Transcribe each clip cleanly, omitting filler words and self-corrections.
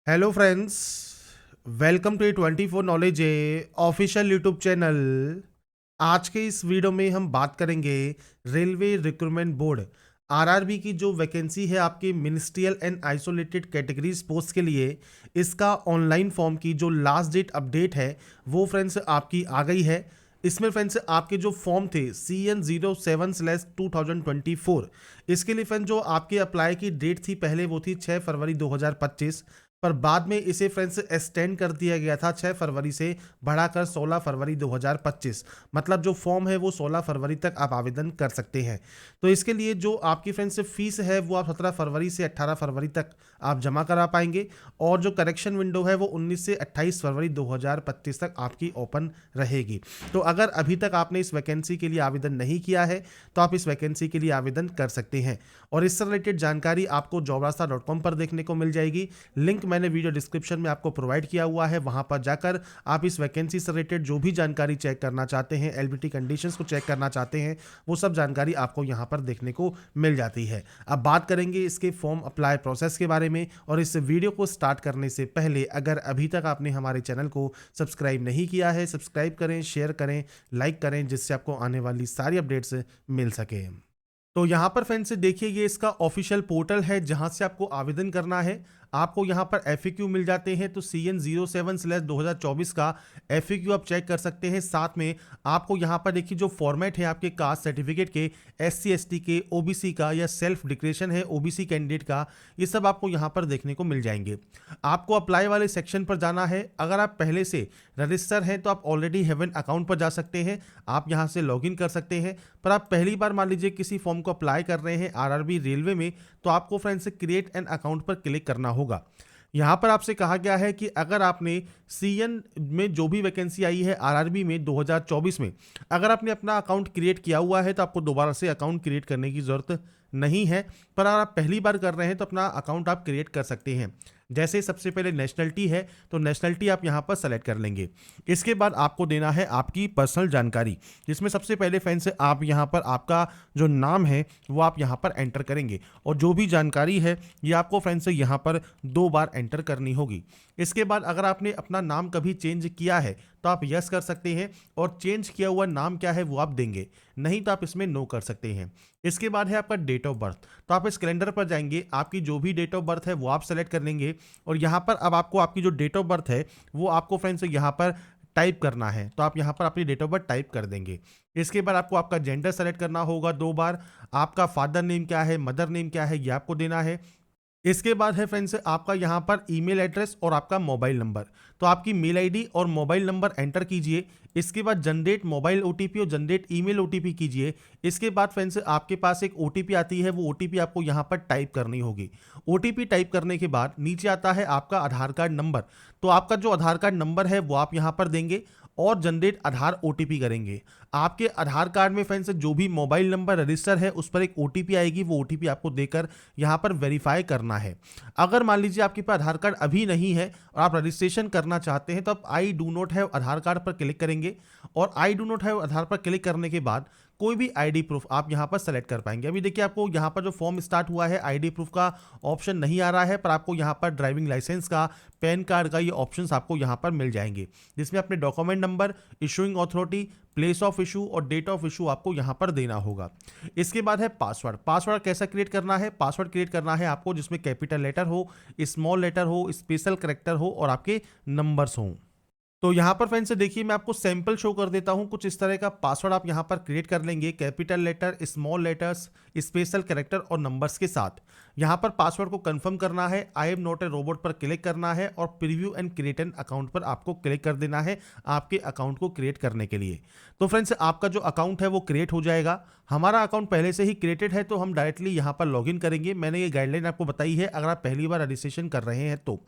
Hello friends, welcome to 24 knowledge official YouTube channel. आज के इस वीडियो में हम बात करेंगे रेलवे रिक्रूटमेंट बोर्ड आरआरबी की जो वैकेंसी है आपकी ministerial and isolated categories post के लिए। इसका ऑनलाइन फॉर्म की जो लास्ट डेट अपडेट है वो फ्रेंड्स आपकी आ गई है। इसमें फ्रेंड्स आपके जो फॉर्म थे CN07/2024, इसके लिए फ्रेंड्स जो आपके अप्लाई की डेट थी पहले वो थी 6 फरवरी 2025, पर बाद में इसे फ्रेंड्स एक्सटेंड कर दिया गया था 6 फरवरी से बढ़ाकर 16 फरवरी 2025। मतलब जो फॉर्म है वो 16 फरवरी तक आप आवेदन कर सकते हैं। तो इसके लिए जो आपकी फ्रेंड्स फीस है वो आप 17 फरवरी से 18 फरवरी तक आप जमा करा पाएंगे, और जो करेक्शन विंडो है वो 19 से 28 फरवरी 2025 तक आपकी ओपन रहेगी। तो अगर अभी तक आपने इस वैकेंसी के लिए आवेदन नहीं किया है तो आप इस वैकेंसी के लिए आवेदन कर सकते हैं, और इससे रिलेटेड जानकारी आपको jobrasta.com पर देखने को मिल जाएगी। लिंक मैंने वीडियो डिस्क्रिप्शन में आपको प्रोवाइड किया हुआ है, वहां पर जाकर आप इस वैकेंसी से रिलेटेड जो भी जानकारी चेक करना चाहते हैं, एलबीटी कंडीशंस को चेक करना चाहते हैं, वो सब जानकारी आपको यहां पर देखने को मिल जाती है। अब बात करेंगे इसके फॉर्म अप्लाई प्रोसेस के बारे में, और इस वीडियो को स्टार्ट करने से पहले अगर अभी तक आपने हमारे चैनल को सब्सक्राइब नहीं किया है, सब्सक्राइब करें, शेयर करें, लाइक करें, जिससे आपको आने वाली सारी अपडेट्स मिल सके। तो यहाँ पर फ्रेंड्स देखिए, ये इसका ऑफिशियल पोर्टल है जहाँ से आपको आवेदन करना है। आपको यहाँ पर FAQ मिल जाते हैं, तो CN07/2024 का FAQ आप चेक कर सकते हैं। साथ में आपको यहाँ पर देखिए जो फॉर्मेट है आपके कास्ट सर्टिफिकेट के, SC ST के, OBC का या सेल्फ डिक्लेरेशन है OBC कैंडिडेट का, ये सब आपको यहाँ पर देखने को मिल जाएंगे। आपको अप्लाई वाले सेक्शन पर जाना है। अगर आप पहले से रजिस्टर हैं तो आप ऑलरेडी हैव एन अकाउंट पर जा सकते हैं, आप यहाँ से लॉगिन कर सकते हैं। पर आप पहली बार मान लीजिए किसी फॉर्म को अप्लाई कर रहे हैं आरआरबी रेलवे में, तो आपको फ्रेंड्स क्रिएट एन अकाउंट पर क्लिक करना होगा। यहाँ पर आपसे कहा गया है कि अगर आपने CN में जो भी वैकेंसी आई है आरआरबी में 2024 में, अगर आपने अपना अकाउंट क्रिएट किया हुआ है तो आपको दोबारा से अकाउंट क्रिएट करने की ज़रूरत नहीं है। पर अगर आप पहली बार कर रहे हैं तो अपना अकाउंट आप क्रिएट कर सकते हैं। जैसे सबसे पहले नेशनलिटी है तो नेशनलिटी आप यहाँ पर सेलेक्ट कर लेंगे। इसके बाद आपको देना है आपकी पर्सनल जानकारी, जिसमें सबसे पहले फ्रेंड्स आप यहाँ पर आपका जो नाम है वो आप यहाँ पर एंटर करेंगे, और जो भी जानकारी है ये आपको फ्रेंड्स यहाँ पर 2 बार एंटर करनी होगी। इसके बाद अगर आपने अपना नाम कभी चेंज किया है तो आप यस कर सकते हैं, और चेंज किया हुआ नाम क्या है वो आप देंगे, नहीं तो आप इसमें नो कर सकते हैं। इसके बाद है आपका डेट ऑफ बर्थ, तो आप इस कैलेंडर पर जाएंगे, आपकी जो भी डेट ऑफ बर्थ है वो आप सेलेक्ट कर लेंगे, और यहाँ पर अब आपको आपकी जो डेट ऑफ बर्थ है वो आपको फ्रेंड्स यहाँ पर टाइप करना है, तो आप यहाँ पर अपनी डेट ऑफ बर्थ टाइप कर देंगे। इसके बाद आपको आपका जेंडर सेलेक्ट करना होगा 2 बार, आपका फादर नेम क्या है, मदर नेम क्या है, ये आपको देना है। इसके बाद है फ्रेंड्स आपका यहाँ पर ईमेल एड्रेस और आपका मोबाइल नंबर, तो आपकी मेल आईडी और मोबाइल नंबर एंटर कीजिए। इसके बाद जनरेट मोबाइल OTP और जनरेट ईमेल OTP कीजिए। इसके बाद फ्रेंड्स आपके पास एक OTP आती है, वो OTP आपको यहाँ पर टाइप करनी होगी। OTP टाइप करने के बाद नीचे आता है आपका आधार कार्ड नंबर, तो आपका जो आधार कार्ड नंबर है वो आप यहाँ पर देंगे और जनरेट आधार OTP करेंगे। आपके आधार कार्ड में फ्रेंड्स जो भी मोबाइल नंबर रजिस्टर है उस पर एक OTP आएगी, वो OTP आपको देकर यहाँ पर वेरीफाई करना है। अगर मान लीजिए आपके पास आधार कार्ड अभी नहीं है और आप रजिस्ट्रेशन करना चाहते हैं तो आप I do not have Aadhaar card पर क्लिक करेंगे, और आई डू नॉट हैव आधार पर क्लिक करने के बाद कोई भी आईडी प्रूफ आप यहाँ पर सेलेक्ट कर पाएंगे। अभी देखिए आपको यहाँ पर जो फॉर्म स्टार्ट हुआ है आईडी प्रूफ का ऑप्शन नहीं आ रहा है, पर आपको यहाँ पर ड्राइविंग लाइसेंस का, पैन कार्ड का ये ऑप्शंस आपको यहाँ पर मिल जाएंगे, जिसमें अपने document number, issuing authority, place of issue और डेट ऑफ इशू आपको यहाँ पर देना होगा। इसके बाद है पासवर्ड। पासवर्ड कैसा क्रिएट करना है? पासवर्ड क्रिएट करना है आपको जिसमें कैपिटल लेटर हो, स्मॉल लेटर हो, स्पेशल कैरेक्टर हो और आपके नंबर्स हों। तो यहाँ पर फ्रेंड्स देखिए मैं आपको सैंपल शो कर देता हूँ। कुछ इस तरह का पासवर्ड आप यहाँ पर क्रिएट कर लेंगे, capital letter, small letters, special character और नंबर्स के साथ। यहाँ पर पासवर्ड को कंफर्म करना है, I am not a robot पर क्लिक करना है और preview and create an account पर आपको क्लिक कर देना है आपके अकाउंट को क्रिएट करने के लिए। तो फ्रेंड्स आपका जो अकाउंट है वो क्रिएट हो जाएगा। हमारा अकाउंट पहले से ही क्रिएटेड है तो हम डायरेक्टली यहाँ पर लॉगिन करेंगे। मैंने ये गाइडलाइन आपको बताई है, अगर आप पहली बार रजिस्ट्रेशन कर रहे हैं तो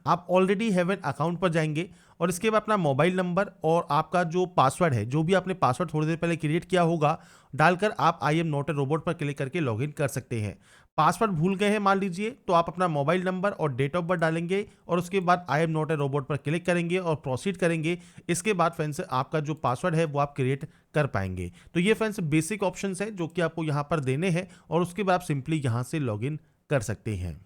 आप ऑलरेडी हैव एन अकाउंट पर जाएंगे, और इसके बाद अपना मोबाइल नंबर और आपका जो पासवर्ड है, जो भी आपने पासवर्ड थोड़ी देर पहले क्रिएट किया होगा, डालकर आप आई एम नॉट ए रोबोट पर क्लिक करके लॉगिन कर सकते हैं। पासवर्ड भूल गए हैं मान लीजिए, तो आप अपना मोबाइल नंबर और डेट ऑफ बर्थ डालेंगे और उसके बाद आई एम नॉट ए रोबोट पर क्लिक करेंगे और प्रोसीड करेंगे। इसके बाद फ्रेंड्स आपका जो पासवर्ड है वो आप क्रिएट कर पाएंगे। तो ये फ्रेंड्स बेसिक ऑप्शंस है जो कि आपको यहाँ पर देने हैं, और उसके बाद आप सिंपली यहाँ से लॉगिन कर सकते हैं।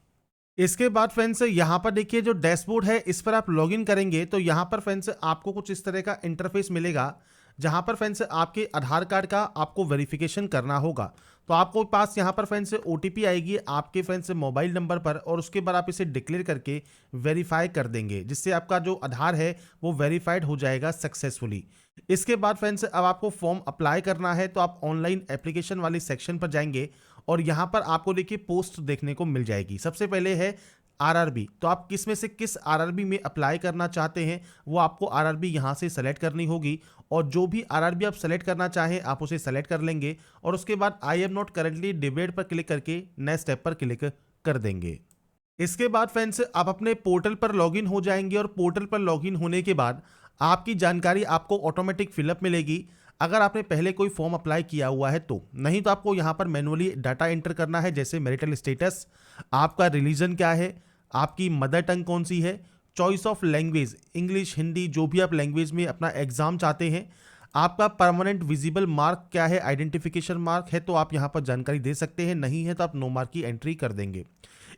इसके बाद फ्रेंड्स यहाँ पर देखिए जो डैशबोर्ड है इस पर आप लॉगिन करेंगे तो यहाँ पर फ्रेंड्स आपको कुछ इस तरह का इंटरफेस मिलेगा, जहाँ पर फ्रेंड्स आपके आधार कार्ड का आपको वेरिफिकेशन करना होगा। तो आपको पास यहाँ पर फ्रेंड्स ओटीपी आएगी आपके फ्रेंड्स मोबाइल नंबर पर, और उसके बाद आप इसे डिक्लेयर करके वेरीफाई कर देंगे, जिससे आपका जो आधार है वो वेरीफाइड हो जाएगा सक्सेसफुली। इसके बाद फ्रेंड्स अब आपको फॉर्म अप्लाई करना है, तो आप ऑनलाइन एप्लीकेशन वाले सेक्शन पर जाएंगे और यहाँ पर आपको देखिए पोस्ट देखने को मिल जाएगी। सबसे पहले है आरआरबी, तो आप किस में से किस आरआरबी में अप्लाई करना चाहते हैं वो आपको आरआरबी यहाँ से सेलेक्ट करनी होगी, और जो भी आरआरबी आप सेलेक्ट करना चाहें आप उसे सेलेक्ट कर लेंगे, और उसके बाद आई एम नॉट करेंटली डिबेट पर क्लिक करके नेक्स्ट स्टेप पर क्लिक कर देंगे। इसके बाद फ्रेंड्स आप अपने पोर्टल पर लॉगिन हो जाएंगे, और पोर्टल पर लॉगिन होने के बाद आपकी जानकारी आपको ऑटोमेटिक फिलअप मिलेगी, अगर आपने पहले कोई फॉर्म अप्लाई किया हुआ है तो। नहीं तो आपको यहाँ पर मैनुअली डाटा एंटर करना है, जैसे मैरिटल स्टेटस, आपका रिलीजन क्या है, आपकी मदर टंग कौन सी है, choice of language English Hindi जो भी आप लैंग्वेज में अपना एग्जाम चाहते हैं, आपका परमानेंट विजिबल मार्क क्या है, आइडेंटिफिकेशन मार्क है तो आप यहाँ पर जानकारी दे सकते हैं, नहीं है तो आप नो मार्क की एंट्री कर देंगे।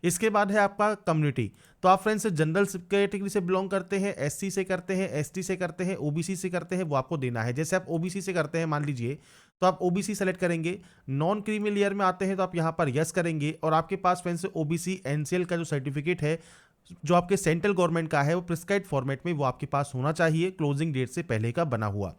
इसके बाद है आपका कम्युनिटी, तो आप फ्रेंड्स जनरल कैटेगरी से बिलोंग करते हैं, एससी से करते हैं, एसटी से करते हैं, ओबीसी से करते हैं, वो आपको देना है। जैसे आप ओबीसी से करते हैं मान लीजिए, तो आप ओबीसी सेलेक्ट करेंगे। नॉन क्रीमी लेयर में आते हैं तो आप यहाँ पर यस करेंगे, और आपके पास फ्रेंड्स ओबीसी एनसीएल का जो सर्टिफिकेट है जो आपके सेंट्रल गवर्नमेंट का है वो प्रिस्क्राइब फॉर्मेट में वो आपके पास होना चाहिए, क्लोजिंग डेट से पहले का बना हुआ।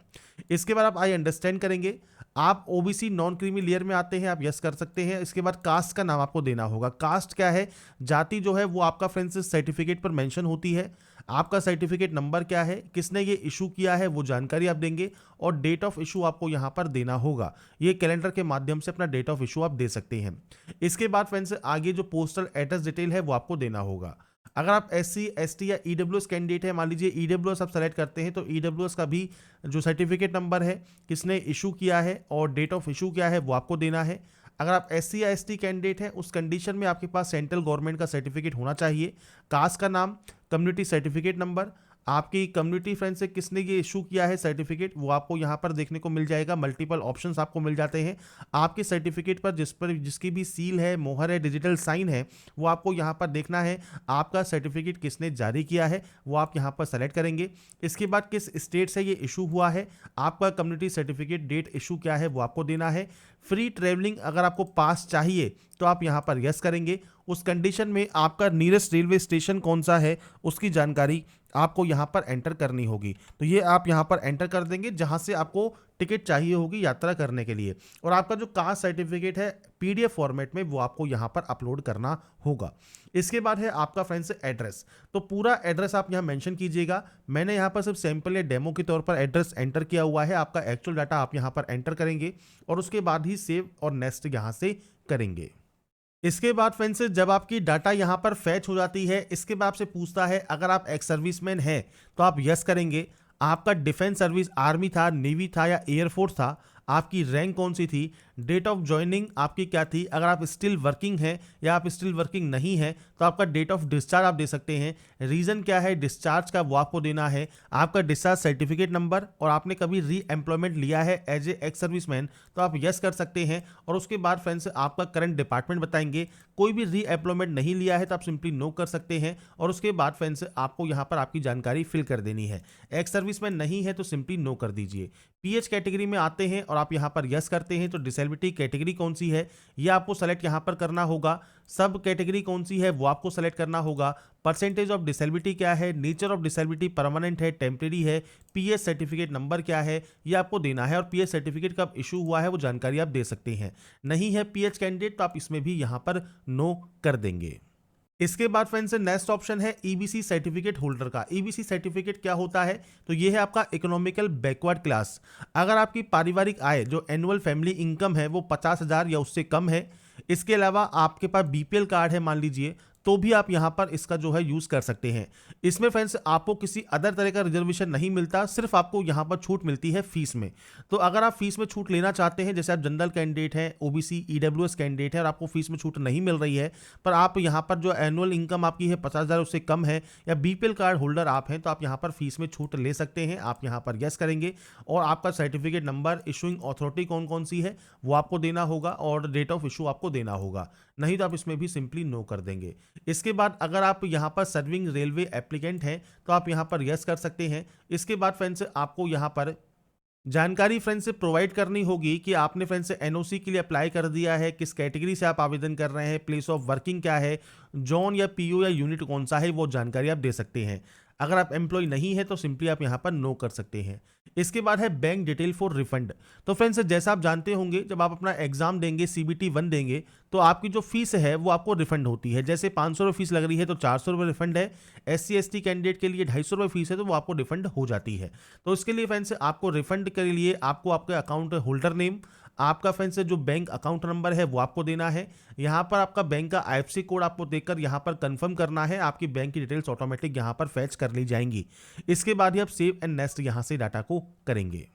इसके बाद आप आई अंडरस्टैंड करेंगे। आप ओबीसी नॉन क्रीमी लेयर में आते हैं, आप यस कर सकते हैं। इसके बाद कास्ट का नाम आपको देना होगा। कास्ट क्या है, जाति जो है वो आपका फ्रेंड्स सर्टिफिकेट पर मेंशन होती है। आपका सर्टिफिकेट नंबर क्या है, किसने ये इशू किया है वो जानकारी आप देंगे, और डेट ऑफ इशू आपको यहाँ पर देना होगा। ये कैलेंडर के माध्यम से अपना डेट ऑफ इशू आप दे सकते हैं। इसके बाद फ्रेंड्स आगे जो पोस्टल एड्रेस डिटेल है वो आपको देना होगा। अगर आप एससी एसटी या ईडब्ल्यूएस कैंडिडेट है, मान लीजिए ईडब्ल्यूएस आप सेलेक्ट करते हैं, तो ईडब्ल्यूएस का भी जो सर्टिफिकेट नंबर है, किसने इशू किया है और डेट ऑफ इशू क्या है वो आपको देना है। अगर आप एससी या एसटी कैंडिडेट हैं उस कंडीशन में आपके पास सेंट्रल गवर्नमेंट का सर्टिफिकेट होना चाहिए। कास्ट का नाम, कम्युनिटी सर्टिफिकेट नंबर, आपकी कम्युनिटी फ्रेंड से किसने ये इशू किया है सर्टिफिकेट वो आपको यहाँ पर देखने को मिल जाएगा। मल्टीपल ऑप्शंस आपको मिल जाते हैं। आपके सर्टिफिकेट पर जिसकी भी सील है, मोहर है, डिजिटल साइन है, वो आपको यहाँ पर देखना है। आपका सर्टिफिकेट किसने जारी किया है वो आप यहाँ पर सेलेक्ट करेंगे। इसके बाद किस स्टेट से ये इशू हुआ है, आपका कम्युनिटी सर्टिफिकेट डेट इशू क्या है वो आपको देना है। फ्री ट्रेवलिंग अगर आपको पास चाहिए तो आप यहाँ पर यस करेंगे। उस कंडीशन में आपका नियरेस्ट रेलवे स्टेशन कौन सा है उसकी जानकारी आपको यहाँ पर एंटर करनी होगी। तो ये आप यहाँ पर एंटर कर देंगे जहाँ से आपको टिकट चाहिए होगी यात्रा करने के लिए। और आपका जो कास्ट सर्टिफिकेट है पीडीएफ फॉर्मेट में वो आपको यहाँ पर अपलोड करना होगा। इसके बाद है आपका फ्रेंड्स एड्रेस, तो पूरा एड्रेस आप यहाँ मेंशन कीजिएगा। मैंने यहाँ पर सिर्फ सैंपल या डेमो के तौर पर एड्रेस एंटर किया हुआ है। आपका एक्चुअल डाटा आप यहाँ पर एंटर करेंगे और उसके बाद ही सेव और नेक्स्ट यहाँ से करेंगे। इसके बाद फ्रेंड्स जब आपकी डाटा यहाँ पर फैच हो जाती है, इसके बाद आपसे पूछता है अगर आप एक्स सर्विसमैन हैं तो आप यस करेंगे। आपका डिफेंस सर्विस आर्मी था, नेवी था या एयरफोर्स था, आपकी रैंक कौन सी थी, डेट ऑफ ज्वाइनिंग आपकी क्या थी, अगर आप स्टिल वर्किंग हैं या आप स्टिल वर्किंग नहीं हैं तो आपका डेट ऑफ डिस्चार्ज आप दे सकते हैं। रीज़न क्या है डिस्चार्ज का वो आपको देना है। आपका डिस्चार्ज सर्टिफिकेट नंबर, और आपने कभी री एम्प्लॉयमेंट लिया है एज ए एक्स सर्विसमैन तो आप यस कर सकते हैं। और उसके बाद फ्रेंड्स आपका करंट डिपार्टमेंट बताएंगे। कोई भी री एम्प्लॉयमेंट नहीं लिया है तो आप सिंपली नो कर सकते हैं। और उसके बाद फ्रेंड्स आपको यहाँ पर आपकी जानकारी फिल कर देनी है। एक्स सर्विसमैन नहीं है तो सिंपली नो कर दीजिए। पीएच कैटेगरी में आते हैं और आप यहाँ पर यस करते हैं तो डिसेबिलिटी कैटेगरी कौन सी है ये आपको सेलेक्ट यहाँ पर करना होगा। सब कैटेगरी कौन सी है वो आपको सेलेक्ट करना होगा। परसेंटेज ऑफ डिसेबिलिटी क्या है, नेचर ऑफ डिसेबिलिटी परमानेंट है, टेम्परेरी है, पीएच सर्टिफिकेट नंबर क्या है ये आपको देना है। और पीएच सर्टिफिकेट कब इशू हुआ है वो जानकारी आप दे सकते हैं। नहीं है पीएच कैंडिडेट तो आप इसमें भी यहाँ पर नो कर देंगे। इसके बाद फ्रेंड्स नेक्स्ट ऑप्शन है ईबीसी सर्टिफिकेट होल्डर का। ईबीसी सर्टिफिकेट क्या होता है, तो ये है आपका इकोनॉमिकल बैकवर्ड क्लास। अगर आपकी पारिवारिक आय जो एनुअल फैमिली इनकम है वो 50,000 या उससे कम है, इसके अलावा आपके पास बीपीएल कार्ड है मान लीजिए, तो भी आप यहाँ पर इसका जो है यूज़ कर सकते हैं। इसमें फ्रेंड्स आपको किसी अदर तरह का रिजर्वेशन नहीं मिलता, सिर्फ आपको यहाँ पर छूट मिलती है फीस में। तो अगर आप फीस में छूट लेना चाहते हैं, जैसे आप जनरल कैंडिडेट हैं, ओबीसी ईडब्ल्यूएस कैंडिडेट है और आपको फीस में छूट नहीं मिल रही है, पर आप यहाँ पर जो एनुअल इनकम आपकी है 50,000 उससे कम है, या बीपीएल कार्ड होल्डर आप हैं, तो आप यहाँ पर फीस में छूट ले सकते हैं। आप यहाँ पर यस करेंगे और आपका सर्टिफिकेट नंबर, इशूइंग अथॉरिटी कौन कौन सी है वो आपको देना होगा और डेट ऑफ इशू आपको देना होगा। नहीं तो आप इसमें भी सिंपली नो कर देंगे। इसके बाद अगर आप यहाँ पर सर्विंग रेलवे एप्लीकेंट हैं तो आप यहाँ पर यस कर सकते हैं। इसके बाद फ्रेंड्स आपको यहाँ पर जानकारी फ्रेंड्स से प्रोवाइड करनी होगी कि आपने फ्रेंड्स से एनओसी के लिए अप्लाई कर दिया है, किस कैटेगरी से आप आवेदन कर रहे हैं, प्लेस ऑफ वर्किंग क्या है, जोन या पीओ या यूनिट कौन सा है, वो जानकारी आप दे सकते हैं। अगर आप एम्प्लॉय नहीं है तो सिंपली आप यहाँ पर नो कर सकते हैं। इसके बाद है बैंक डिटेल फॉर रिफंड। तो फ्रेंड्स जैसा आप जानते होंगे जब आप अपना एग्जाम देंगे CBT 1 देंगे तो आपकी जो फीस है वो आपको रिफंड होती है। जैसे 500 रुपये फीस लग रही है तो 400 रुपये रिफंड है। SC ST कैंडिडेट के लिए 250 रुपये फीस है तो वो आपको रिफंड हो जाती है। तो इसके लिए फ्रेंड्स आपको रिफंड के लिए आपको आपके अकाउंट होल्डर नेम, आपका फ्रेंड्स जो बैंक अकाउंट नंबर है वो आपको देना है। यहाँ पर आपका बैंक का IFSC कोड आपको देकर यहाँ पर कंफर्म करना है। आपकी बैंक की डिटेल्स ऑटोमेटिक यहाँ पर फैच कर ली जाएंगी। इसके बाद ही आप सेव एंड नेक्स्ट यहाँ से डाटा को करेंगे।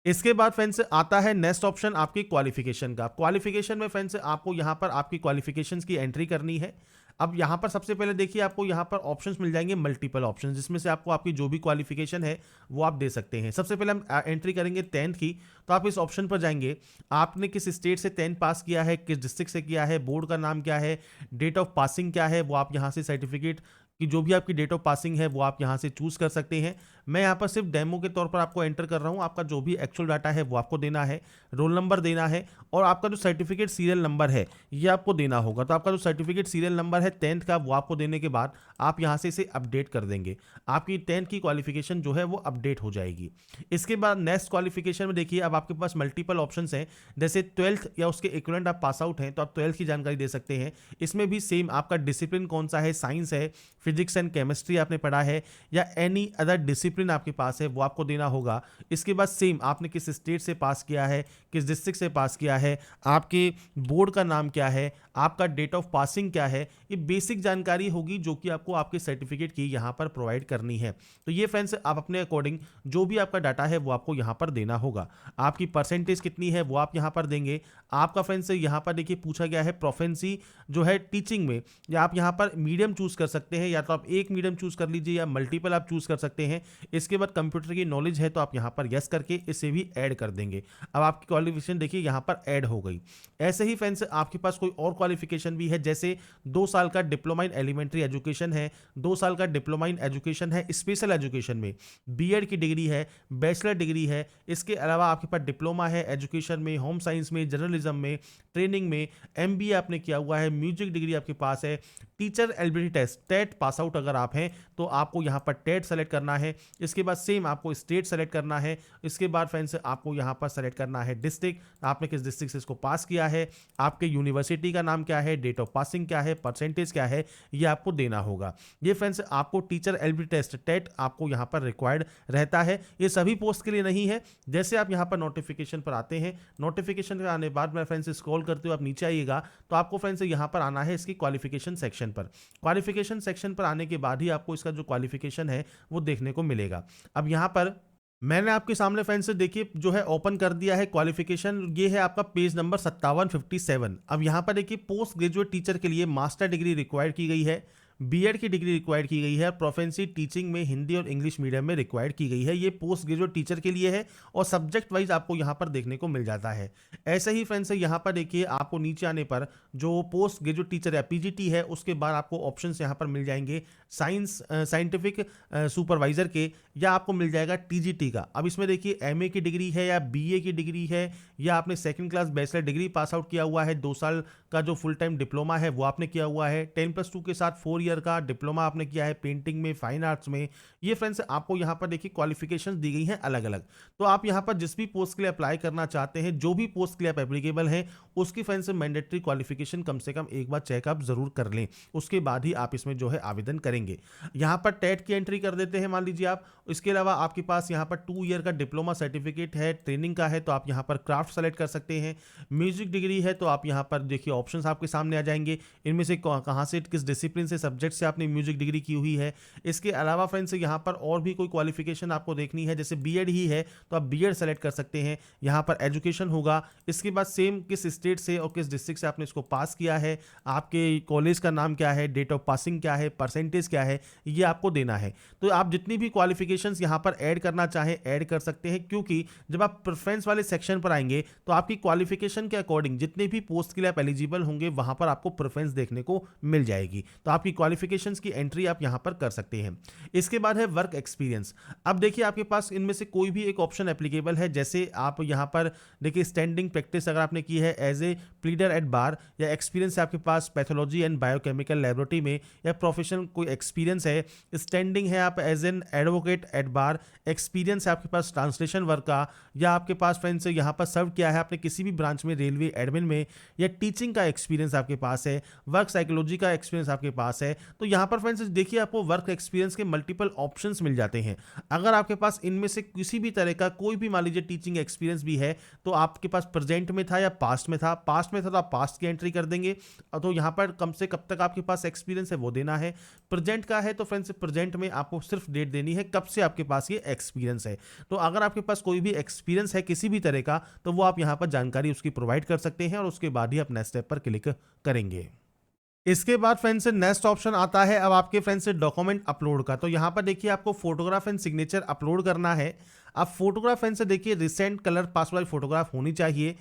इसके बाद फ्रेंड्स आता है नेक्स्ट ऑप्शन आपकी क्वालिफिकेशन का। क्वालिफिकेशन में फ्रेंड्स आपको यहाँ पर आपकी क्वालिफिकेशंस की एंट्री करनी है। अब यहाँ पर सबसे पहले देखिए आपको यहाँ पर ऑप्शंस मिल जाएंगे, मल्टीपल ऑप्शंस, जिसमें से आपको आपकी जो भी क्वालिफिकेशन है वो आप दे सकते हैं। सबसे पहले हम एंट्री करेंगे 10th की। तो आप इस ऑप्शन पर जाएंगे, आपने किस स्टेट से 10th पास किया है, किस डिस्ट्रिक्ट से किया है, बोर्ड का नाम क्या है, डेट ऑफ पासिंग क्या है, वो आप यहाँ से सर्टिफिकेट कि जो भी आपकी डेट ऑफ पासिंग है वो आप यहाँ से चूज कर सकते हैं। मैं यहाँ पर सिर्फ डेमो के तौर पर आपको एंटर कर रहा हूँ। आपका जो भी एक्चुअल डाटा है वो आपको देना है, रोल नंबर देना है और आपका जो सर्टिफिकेट सीरियल नंबर है ये आपको देना होगा। तो आपका जो सर्टिफिकेट सीरियल नंबर है 10th का वो आपको देने के बाद आप यहाँ से इसे अपडेट कर देंगे। आपकी 10th की क्वालिफिकेशन जो है वो अपडेट हो जाएगी। इसके बाद नेक्स्ट क्वालिफिकेशन में देखिए अब आपके पास मल्टीपल ऑप्शंस हैं। जैसे 12th या उसके इक्विवेलेंट आप पास आउट हैं तो आप 12th की जानकारी दे सकते हैं। इसमें भी सेम आपका डिसिप्लिन कौन सा है, साइंस है, फिजिक्स एंड केमिस्ट्री आपने पढ़ा है या एनी अदर डिसिप्लिन आपके पास है वो आपको देना होगा। इसके बाद सेम आपने किस स्टेट से पास किया है, किस डिस्ट्रिक्ट से पास किया है, आपके बोर्ड का नाम क्या है, आपका डेट ऑफ पासिंग क्या है, ये बेसिक जानकारी होगी जो कि आपको आपके सर्टिफिकेट की यहाँ पर प्रोवाइड करनी है। तो ये फ्रेंड्स आप अपने अकॉर्डिंग जो भी आपका डाटा है वो आपको यहाँ पर देना होगा। आपकी परसेंटेज कितनी है वो आप यहाँ पर देंगे। आपका फ्रेंड्स यहाँ पर देखिए पूछा गया है प्रोफेंसी जो है टीचिंग में, या आप यहाँ पर मीडियम चूज कर सकते हैं, या तो आप एक मीडियम चूज कर लीजिए या मल्टीपल आप चूज कर सकते हैं। इसके बाद कंप्यूटर की नॉलेज है तो आप यहाँ पर यस करके इसे भी ऐड कर देंगे। अब आपकी क्वालिफिकेशन देखिए यहाँ पर ऐड हो गई। ऐसे ही फ्रेंड्स आपके पास कोई और क्वालिफिकेशन भी है, जैसे 2 साल का डिप्लोमा इन एलिमेंट्री एजुकेशन है, 2 साल का डिप्लोमा इन एजुकेशन है स्पेशल एजुकेशन में, बीएड की डिग्री है, बैचलर डिग्री है। इसके अलावा आपके पास डिप्लोमा है एजुकेशन में, होम साइंस में, जर्नलिज्म में, ट्रेनिंग में, MBA आपने किया हुआ है, म्यूजिक डिग्री आपके पास है, teacher eligibility test TET pass out अगर आप हैं तो आपको यहाँ पर टेट सेलेक्ट करना है। इसके बाद सेम आपको स्टेट सेलेक्ट करना है। इसके बाद फ्रेंड्स आपको यहाँ पर सेलेक्ट करना है डिस्ट्रिक्ट, आपने किस डिस्ट्रिक्ट से इसको पास किया है, आपके यूनिवर्सिटी का नाम क्या है, डेट ऑफ पासिंग क्या है, परसेंटेज क्या है, ये आपको देना होगा। ये फ्रेंड्स आपको टीचर एलिजिबिलिटी टेस्ट टेट आपको यहाँ पर रिक्वायर्ड रहता है। ये सभी पोस्ट के लिए नहीं है। जैसे आप यहाँ पर नोटिफिकेशन पर आते हैं, नोटिफिकेशन के आने बाद में फ्रेंड्स स्क्रॉल करते हुए आप नीचे आइएगा तो आपको फ्रेंड्स यहाँ पर आना है इसकी क्वालिफिकेशन सेक्शन पर। क्वालिफिकेशन सेक्शन पर आने के बाद ही आपको इसका जो क्वालिफिकेशन है वो देखने को मिलेगा। अब यहाँ पर मैंने आपके सामने फ्रेंड्स देखिए जो है ओपन कर दिया है क्वालिफिकेशन। ये है आपका पेज नंबर 5757। अब यहाँ पर देखिए पोस्ट ग्रेजुएट टीचर के लिए मास्टर डिग्री रिक्वायर्ड की गई है, बीएड की डिग्री रिक्वायर्ड की गई है, प्रोफेंसी टीचिंग में हिंदी और इंग्लिश मीडियम में रिक्वायर्ड की गई है। ये पोस्ट ग्रेजुएट टीचर के लिए है और सब्जेक्ट वाइज आपको यहाँ पर देखने को मिल जाता है। ऐसे ही फ्रेंड्स यहाँ पर देखिए आपको नीचे आने पर जो पोस्ट ग्रेजुएट टीचर या PGT है उसके बाद आपको ऑप्शंस यहाँ पर मिल जाएंगे साइंस साइंटिफिक सुपरवाइजर के, या आपको मिल जाएगा TGT का। अब इसमें देखिए MA की डिग्री है या BA की डिग्री है, या आपने 2nd class bachelor degree pass out किया हुआ है, 2 साल का जो फुल टाइम डिप्लोमा है वो आपने किया हुआ है, 10+2 के साथ 4 ईयर का डिप्लोमा आपने किया है पेंटिंग में, फाइन आर्ट्स में। ये फ्रेंड्स आपको यहाँ पर देखिए क्वालिफिकेशंस दी गई हैं अलग अलग। तो आप यहाँ पर जिस भी पोस्ट के लिए अप्लाई करना चाहते हैं, जो भी पोस्ट के लिए आप एप्लीकेबल हैं, उसकी फ्रेंड्स मैंडेटरी क्वालिफिकेशन कम से कम एक बार चेकअप जरूर कर लें, उसके बाद ही आप इसमें जो है आवेदन करेंगे। यहाँ पर टेट की एंट्री कर देते हैं मान लीजिए आप। इसके अलावा आपके पास यहाँ पर 2 ईयर का डिप्लोमा सर्टिफिकेट है, ट्रेनिंग का है तो आप यहाँ पर क्राफ्ट सेलेक्ट कर सकते हैं। म्यूजिक डिग्री है तो आप यहाँ पर देखिए ऑप्शंस आपके सामने आ जाएंगे, इनमें से कहाँ से किस डिसिप्लिन से सब्जेक्ट से आपने म्यूजिक डिग्री की हुई है। इसके अलावा फ्रेंड्स यहाँ पर और भी कोई क्वालिफिकेशन आपको देखनी है, जैसे बीएड ही है तो आप बीएड सेलेक्ट कर सकते हैं, यहाँ पर एजुकेशन होगा। इसके बाद सेम किस स्टेट से और किस डिस्ट्रिक्ट से आपने इसको पास किया है, आपके कॉलेज का नाम क्या है, डेट ऑफ पासिंग क्या है, परसेंटेज क्या है, ये आपको देना है। तो आप जितनी भी क्वालिफिकेशंस यहाँ पर ऐड करना चाहें ऐड कर सकते हैं, क्योंकि जब आप प्रेफरेंस वाले सेक्शन पर आएंगे तो आपकी क्वालिफिकेशन के अकॉर्डिंग जितने भी पोस्ट के लिए आप एलिजिबल एलिजिबल होंगे वहाँ पर आपको प्रेफरेंस देखने को मिल जाएगी। तो आपकी क्वालिफिकेशंस की एंट्री आप यहाँ पर कर सकते हैं। इसके बाद है वर्क एक्सपीरियंस। अब देखिए आपके पास इनमें से कोई भी एक ऑप्शन एप्लीकेबल है, जैसे आप यहाँ पर देखिए स्टैंडिंग प्रैक्टिस अगर आपने की है as a pleader at bar, या एक्सपीरियंस है आपके पास पैथोलॉजी एंड बायोकेमिकल लेबोरेटरी में, या प्रोफेशनल कोई एक्सपीरियंस है, स्टैंडिंग है आप as an advocate at bar, experience है आपके पास ट्रांसलेशन वर्क का, या आपके पास फ्रेंड्स यहाँ पर सर्व किया है आपने किसी भी ब्रांच में रेलवे एडमिन में, या टीचिंग का एक्सपीरियंस आपके पास है, वर्क साइकोलॉजी का एक्सपीरियंस आपके पास है। तो यहाँ पर फ्रेंड्स देखिए आपको वर्क एक्सपीरियंस के मल्टीपल ऑप्शंस मिल जाते हैं। अगर आपके पास इनमें से किसी भी तरह का कोई भी मान लीजिए टीचिंग एक्सपीरियंस भी है, तो आपके पास प्रेजेंट में था या पास्ट में था, तो आप पास्ट की एंट्री कर देंगे। तो यहाँ पर कम से कब तक आपके पास एक्सपीरियंस है वो देना है। प्रेजेंट का है तो फ्रेंड्स प्रेजेंट में आपको सिर्फ डेट देनी है कब से आपके पास ये एक्सपीरियंस है। तो अगर आपके पास कोई भी एक्सपीरियंस है किसी भी तरह का, तो वो आप यहाँ पर जानकारी उसकी प्रोवाइड कर सकते हैं और उसके बाद ही आप नेक्स्ट स्टेप पर क्लिक करेंगे। इसके बाद फ्रेंड्स नेक्स्ट ऑप्शन आता है अब आपके फ्रेंड्स से डॉक्यूमेंट अपलोड का। तो यहाँ पर देखिए आपको फोटोग्राफ एंड सिग्नेचर अपलोड करना है। अब फोटोग्राफ फ्रेंड्स से देखिए रिसेंट कलर पासवर्ड वाली फोटोग्राफ होनी चाहिए।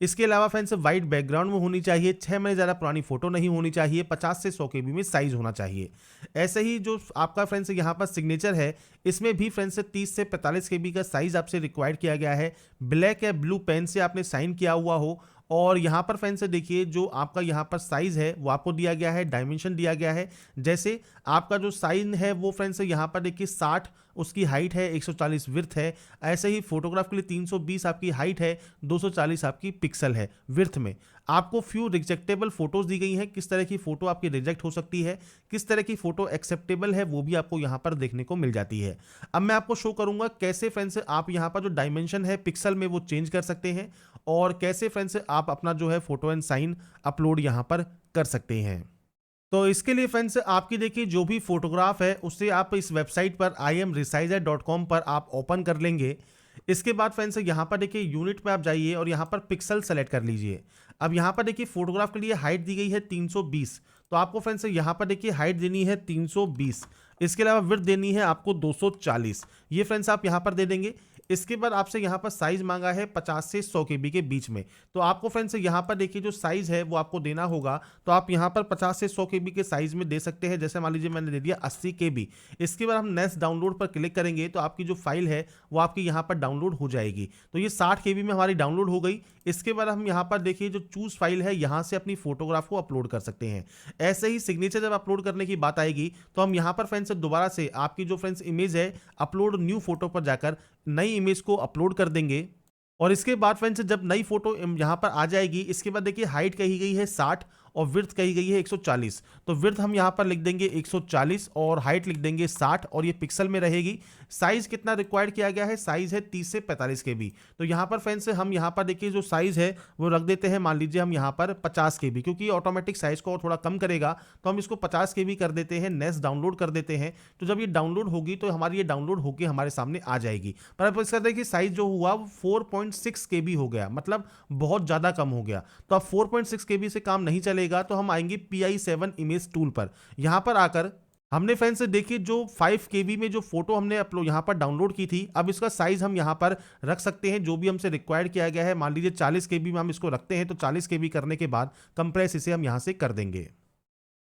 इसके अलावा फ्रेंड्स वाइट बैकग्राउंड में होनी चाहिए, 6 महीने ज़्यादा पुरानी फोटो नहीं होनी चाहिए, 50 से 100 KB में साइज होना चाहिए। ऐसे ही जो आपका फ्रेंड्स यहाँ पर सिग्नेचर है, इसमें भी फ्रेंड्स 30 से 45 KB का साइज आपसे रिक्वायर्ड किया गया है। ब्लैक या ब्लू पेन से आपने साइन किया हुआ हो। और यहाँ पर फ्रेंड्स देखिए जो आपका यहाँ पर साइज है वो आपको दिया गया है, डायमेंशन दिया गया है। जैसे आपका जो साइन है वो फ्रेंड्स यहाँ पर देखिए 60 उसकी हाइट है, 140 विड्थ है। ऐसे ही फोटोग्राफ के लिए 320 आपकी हाइट है, 240 आपकी पिक्सल है विड्थ में। आपको फ्यू रिजेक्टेबल फोटोज दी गई हैं, किस तरह की फोटो आपकी रिजेक्ट हो सकती है, किस तरह की फोटो एक्सेप्टेबल है, वो भी आपको यहाँ पर देखने को मिल जाती है। अब मैं आपको शो करूंगा कैसे फ्रेंड्स आप यहाँ पर जो डायमेंशन है पिक्सल में वो चेंज कर सकते हैं, और कैसे फ्रेंड्स आप अपना जो है फोटो एंड साइन अपलोड यहाँ पर कर सकते हैं। तो इसके लिए फ्रेंड्स आपकी देखिए जो भी फोटोग्राफ है उससे आप इस वेबसाइट पर imresizer.com पर आप ओपन कर लेंगे। इसके बाद फ्रेंड्स यहाँ पर देखिए यूनिट पे आप जाइए और यहाँ पर पिक्सल सेलेक्ट कर लीजिए। अब यहाँ पर देखिए फोटोग्राफ के लिए हाइट दी गई है 320, तो आपको फ्रेंड्स यहाँ पर देखिए हाइट देनी है 320। इसके अलावा विड्थ देनी है आपको 240, ये फ्रेंड्स आप यहाँ पर दे देंगे। इसके बाद आपसे यहाँ पर साइज मांगा है 50 से 100 KB के बीच में, तो आपको फ्रेंड्स यहाँ पर देखिए जो साइज है वो आपको देना होगा। तो आप यहाँ पर 50 से 100 KB के साइज में दे सकते हैं। जैसे मान लीजिए मैंने दे दिया 80 KB। इसके बाद हम नेक्स्ट डाउनलोड पर क्लिक करेंगे तो आपकी जो फाइल है वो आपकी यहाँ पर डाउनलोड हो जाएगी। तो ये 60 KB में हमारी डाउनलोड हो गई। इसके बाद हम यहाँ पर देखिए जो चूज फाइल है यहाँ से अपनी फोटोग्राफ को अपलोड कर सकते हैं। ऐसे ही सिग्नेचर जब अपलोड करने की बात आएगी तो हम यहाँ पर फ्रेंड्स दोबारा से आपकी जो फ्रेंड्स इमेज है अपलोड न्यू फोटो पर जाकर नई इमेज को अपलोड कर देंगे। और इसके बाद फ्रेंड्स जब नई फोटो यहाँ पर आ जाएगी, इसके बाद देखिए हाइट कही गई है 60 और विड्थ कही गई है 140। तो विड्थ हम यहाँ पर लिख देंगे 140 और हाइट लिख देंगे 60 और ये पिक्सल में रहेगी। साइज कितना रिक्वायर्ड किया गया है, साइज है 30 से 45 KB। तो यहाँ पर फ्रेंड्स हम यहाँ पर देखिए जो साइज है वो रख देते हैं, मान लीजिए हम यहाँ पर 50 KB, क्योंकि ऑटोमेटिक साइज को और थोड़ा कम करेगा तो हम इसको 50 KB कर देते हैं। नेक्स्ट डाउनलोड कर देते हैं। तो जब ये डाउनलोड होगी तो हमारी ये डाउनलोड होकर हमारे सामने आ जाएगी। पर अब इसका देखिए साइज जो हुआ वो 4.6 KB हो गया, मतलब बहुत ज़्यादा कम हो गया। तो अब 4.6 KB से काम नहीं चलेगा, तो हम आएंगे PI7 इमेज टूल पर। यहाँ पर आकर हमने फ्रेंड्स देखिए जो 5 KB में जो फोटो हमने अपलोड यहाँ पर डाउनलोड की थी, अब इसका साइज हम यहाँ पर रख सकते हैं जो भी हमसे रिक्वायर्ड किया गया है। मान लीजिए 40 KB में हम इसको रखते हैं, तो 40 KB करने के बाद कंप्रेस इसे हम यहाँ से कर देंगे।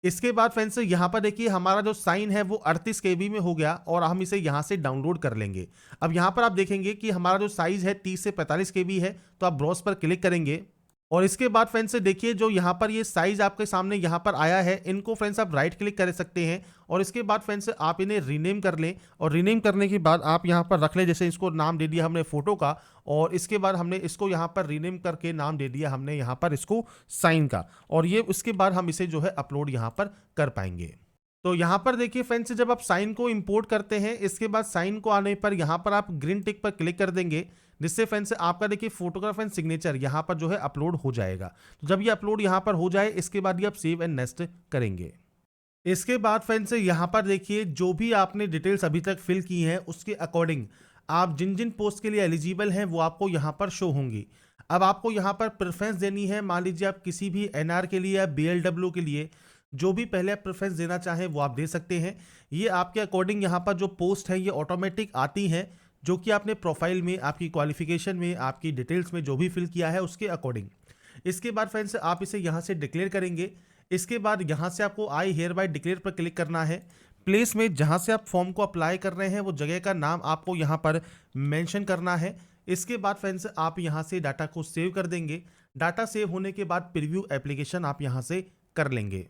इसके बाद फ्रेंड्स यहाँ पर देखिए हमारा जो साइन है वो 38 KB में हो गया और हम इसे यहाँ से डाउनलोड कर लेंगे। अब यहाँ पर आप देखेंगे कि हमारा जो साइज है 30 से 45 KB है, तो आप ब्राउज पर क्लिक करेंगे और इसके बाद फ्रेंड्स से देखिए जो यहाँ पर ये साइज आपके सामने यहाँ पर आया है, इनको फ्रेंड्स आप राइट क्लिक कर सकते हैं और इसके बाद फ्रेंड्स आप इन्हें रीनेम कर लें। और रीनेम करने के बाद आप यहाँ पर रख लें, जैसे इसको नाम दे दिया हमने फोटो का, और इसके बाद हमने इसको यहाँ पर रीनेम करके नाम दे दिया हमने यहाँ पर इसको साइन का, और ये उसके बाद हम इसे जो है अपलोड यहाँ पर कर पाएंगे। तो यहाँ पर देखिए फ्रेंड्स जब आप साइन को इंपोर्ट करते हैं, इसके बाद साइन को आने पर यहाँ पर आप ग्रीन टिक पर क्लिक कर देंगे, जिससे फ्रेंड्स आपका देखिए फोटोग्राफ एंड सिग्नेचर यहाँ पर जो है अपलोड हो जाएगा। तो जब ये अपलोड यहाँ पर हो जाए, इसके बाद ये आप सेव एंड नेक्स्ट करेंगे। इसके बाद फ्रेंड्स यहाँ पर देखिए जो भी आपने डिटेल्स अभी तक फिल की हैं उसके अकॉर्डिंग आप जिन जिन पोस्ट के लिए एलिजिबल हैं वो आपको यहाँ पर शो होंगी। अब आपको यहाँ पर प्रेफरेंस देनी है। मान लीजिए आप किसी भी NR के लिए या BLW के लिए जो भी पहले आप प्रेफरेंस देना चाहें वो आप दे सकते हैं। ये आपके अकॉर्डिंग यहाँ पर जो पोस्ट है ये ऑटोमेटिक आती हैं, जो कि आपने प्रोफाइल में, आपकी क्वालिफिकेशन में, आपकी डिटेल्स में जो भी फिल किया है उसके अकॉर्डिंग। इसके बाद फ्रेंड्स आप इसे यहाँ से डिक्लेयर करेंगे। इसके बाद यहाँ से आपको आई हेयर बाय डिक्लेयर पर क्लिक करना है। प्लेस में जहाँ से आप फॉर्म को अप्लाई कर रहे हैं वो जगह का नाम आपको यहाँ पर मेंशन करना है। इसके बाद फ्रेंड्स आप यहाँ से डाटा को सेव कर देंगे। डाटा सेव होने के बाद प्रीव्यू एप्लीकेशन आप यहाँ से कर लेंगे।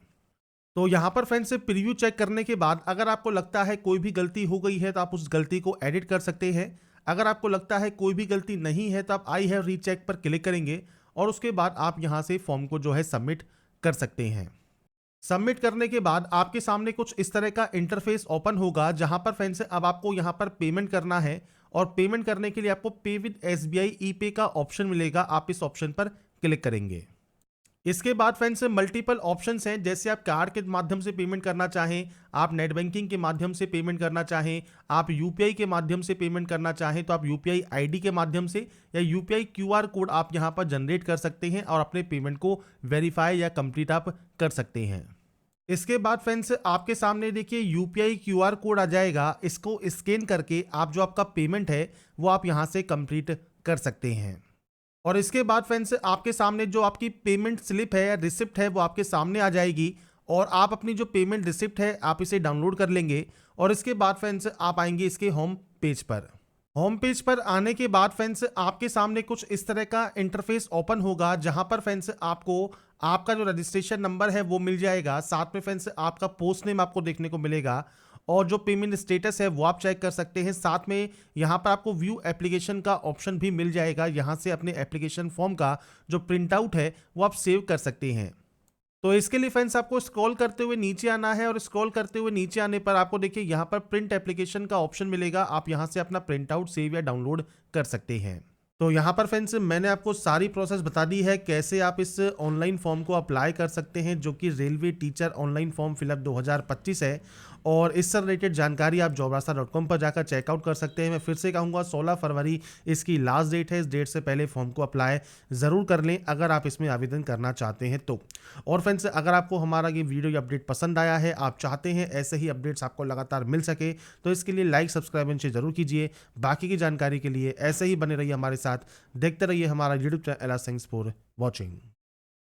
तो यहाँ पर फ्रेंड्स प्रीव्यू चेक करने के बाद अगर आपको लगता है कोई भी गलती हो गई है तो आप उस गलती को एडिट कर सकते हैं। अगर आपको लगता है कोई भी गलती नहीं है तो आप आई हैव रीचेक पर क्लिक करेंगे और उसके बाद आप यहाँ से फॉर्म को जो है सबमिट कर सकते हैं। सबमिट करने के बाद आपके सामने कुछ इस तरह का इंटरफेस ओपन होगा, जहां पर फ्रेंड्स अब आपको यहां पर पेमेंट करना है और पेमेंट करने के लिए आपको पे विद एसबीआई ई पे का ऑप्शन मिलेगा। आप इस ऑप्शन पर क्लिक करेंगे। इसके बाद फ्रेंड्स मल्टीपल ऑप्शंस हैं, जैसे आप कार्ड के माध्यम से पेमेंट करना चाहें, आप नेट बैंकिंग के माध्यम से पेमेंट करना चाहें, आप यूपीआई के माध्यम से पेमेंट करना चाहें तो आप यूपीआई आईडी के माध्यम से या यूपीआई क्यूआर कोड आप यहां पर जनरेट कर सकते हैं और अपने पेमेंट को वेरीफाई या कंप्लीट आप कर सकते हैं। इसके बाद फ्रेंड्स आपके सामने देखिए यूपीआई क्यूआर कोड आ जाएगा। इसको स्कैन करके आप जो आपका पेमेंट है वो आप यहां से कंप्लीट कर सकते हैं। और इसके बाद फ्रेंड्स आपके सामने जो आपकी पेमेंट स्लिप है या रिसिप्ट है वो आपके सामने आ जाएगी और आप अपनी जो पेमेंट रिसिप्ट है आप इसे डाउनलोड कर लेंगे। और इसके बाद फ्रेंड्स आप आएंगे इसके होम पेज पर। होम पेज पर आने के बाद फ्रेंड्स आपके सामने कुछ इस तरह का इंटरफेस ओपन होगा, जहां पर फ्रेंड्स आपको आपका जो रजिस्ट्रेशन नंबर है वो मिल जाएगा। साथ में फ्रेंड्स आपका पोस्ट नेम आपको देखने को मिलेगा और जो पेमेंट स्टेटस है वो आप चेक कर सकते हैं। साथ में यहाँ पर आपको व्यू एप्लीकेशन का ऑप्शन भी मिल जाएगा। यहाँ से अपने एप्लीकेशन फॉर्म का जो प्रिंट आउट है वो आप सेव कर सकते हैं। तो इसके लिए फ्रेंड्स आपको स्क्रॉल करते हुए नीचे आना है और स्क्रॉल करते हुए नीचे आने पर आपको देखिए यहाँ पर प्रिंट एप्लीकेशन का ऑप्शन मिलेगा। आप यहाँ से अपना प्रिंट आउट सेव या डाउनलोड कर सकते हैं। तो यहाँ पर फ्रेंड्स मैंने आपको सारी प्रोसेस बता दी है कैसे आप इस ऑनलाइन फॉर्म को अप्लाई कर सकते हैं, जो कि railway teacher online form fill up 2025 है। और इससे रिलेटेड जानकारी आप jobrasta.com पर जाकर चेकआउट कर सकते हैं। मैं फिर से कहूँगा 16 फरवरी इसकी लास्ट डेट है। इस डेट से पहले फॉर्म को अप्लाई ज़रूर कर लें अगर आप इसमें आवेदन करना चाहते हैं तो। और फ्रेंड्स अगर आपको हमारा ये वीडियो या अपडेट पसंद आया है, आप चाहते हैं ऐसे ही अपडेट्स आपको लगातार मिल सके, तो इसके लिए लाइक सब्सक्राइब इनसे ज़रूर कीजिए। बाकी की जानकारी के लिए ऐसे ही बने रहिए हमारे साथ, देखते रहिए हमारा यूट्यूब चैनल एला थैंक्स फॉर वॉचिंग।